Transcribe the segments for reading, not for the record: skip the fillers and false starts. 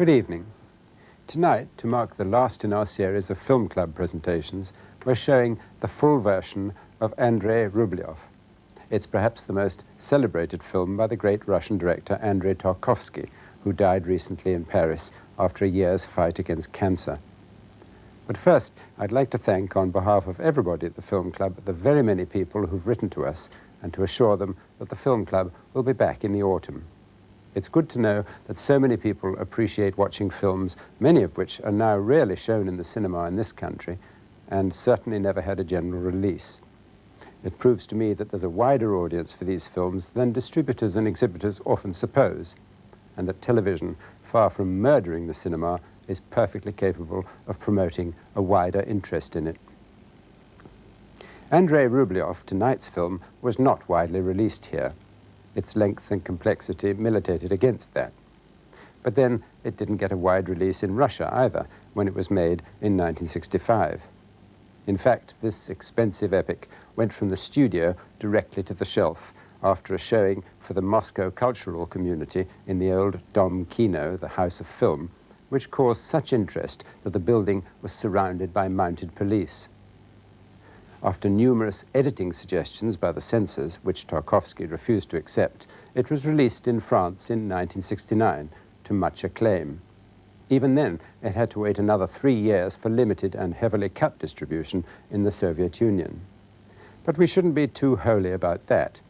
Good evening. Tonight, to mark the last in our series of film club presentations, we're showing the full version of Andrei Rublev. It's perhaps the most celebrated film by the great Russian director Andrei Tarkovsky, who died recently in Paris after a year's fight against cancer. But first, I'd like to thank, on behalf of everybody at the Film Club, the very many people who've written to us and to assure them that the Film Club will be back in the autumn. It's good to know that so many people appreciate watching films, many of which are now rarely shown in the cinema in this country, and certainly never had a general release. It proves to me that there's a wider audience for these films than distributors and exhibitors often suppose, and that television, far from murdering the cinema, is perfectly capable of promoting a wider interest in it. Andrei Rublev, tonight's film, was not widely released here. Its length and complexity militated against that. But then it didn't get a wide release in Russia either, when it was made in 1965. In fact, this expensive epic went from the studio directly to the shelf after a showing for the Moscow cultural community in the old Dom Kino, the House of Film, which caused such interest that the building was surrounded by mounted police. After numerous editing suggestions by the censors, which Tarkovsky refused to accept, it was released in France in 1969, to much acclaim. Even then, it had to wait another 3 years for limited and heavily cut distribution in the Soviet Union. But we shouldn't be too holy about that.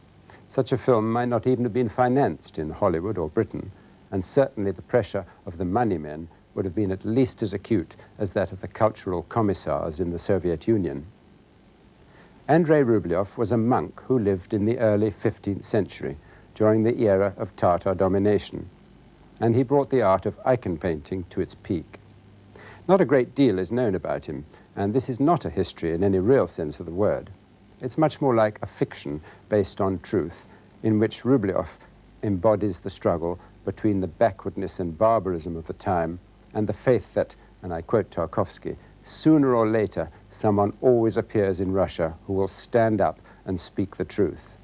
Such a film might not even have been financed in Hollywood or Britain, and certainly the pressure of the money men would have been at least as acute as that of the cultural commissars in the Soviet Union. Andrei Rublev was a monk who lived in the early 15th century, during the era of Tatar domination, and he brought the art of icon painting to its peak. Not a great deal is known about him, and this is not a history in any real sense of the word. It's much more like a fiction based on truth, in which Rublev embodies the struggle between the backwardness and barbarism of the time and the faith that, and I quote Tarkovsky, sooner or later someone always appears in Russia who will stand up and speak the truth.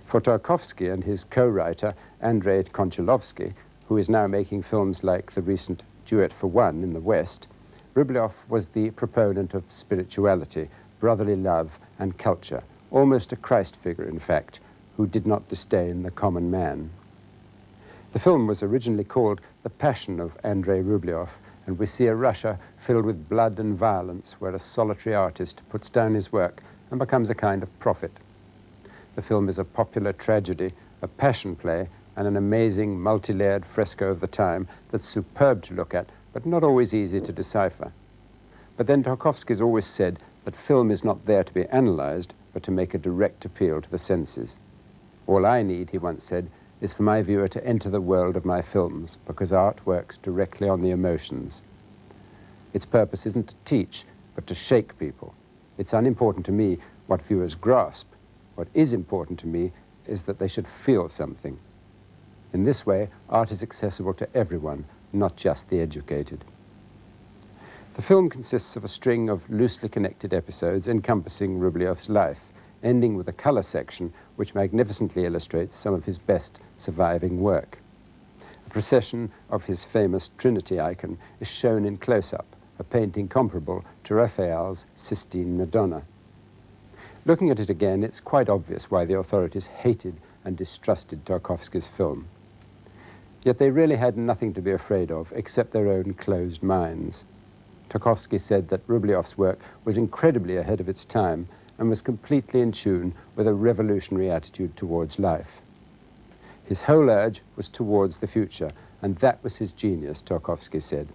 For Tarkovsky and his co-writer Andrei Konchalovsky, who is now making films like the recent Duet for One in the West, Rublev was the proponent of spirituality, brotherly love and culture, almost a Christ figure in fact, who did not disdain the common man. The film was originally called The Passion of Andrei Rublev, and we see a Russia filled with blood and violence where a solitary artist puts down his work and becomes a kind of prophet. The film is a popular tragedy, a passion play, and an amazing multi-layered fresco of the time that's superb to look at, but not always easy to decipher. But then Tarkovsky's always said that film is not there to be analyzed, but to make a direct appeal to the senses. All I need, he once said, is for my viewer to enter the world of my films, because art works directly on the emotions. Its purpose isn't to teach, but to shake people. It's unimportant to me what viewers grasp. What is important to me is that they should feel something. In this way, art is accessible to everyone, not just the educated. The film consists of a string of loosely connected episodes encompassing Rublev's life, ending with a color section which magnificently illustrates some of his best surviving work. A procession of his famous Trinity icon is shown in close-up, a painting comparable to Raphael's Sistine Madonna. Looking at it again, it's quite obvious why the authorities hated and distrusted Tarkovsky's film. Yet they really had nothing to be afraid of except their own closed minds. Tarkovsky said that Rublev's work was incredibly ahead of its time and was completely in tune with a revolutionary attitude towards life. His whole urge was towards the future, and that was his genius, Tarkovsky said.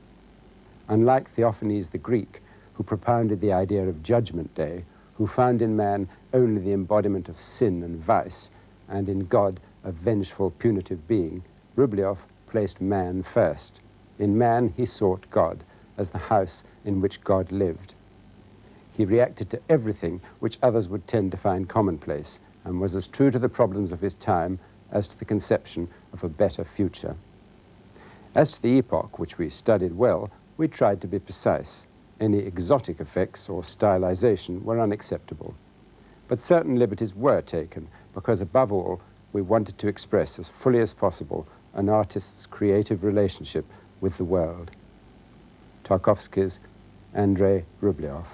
Unlike Theophanes the Greek, who propounded the idea of Judgment Day, who found in man only the embodiment of sin and vice, and in God a vengeful, punitive being, Rublev placed man first. In man he sought God, as the house in which God lived. He reacted to everything which others would tend to find commonplace, and was as true to the problems of his time as to the conception of a better future. As to the epoch, which we studied well, we tried to be precise. Any exotic effects or stylization were unacceptable. But certain liberties were taken, because above all, we wanted to express as fully as possible an artist's creative relationship with the world. Tarkovsky's Andrei Rublev.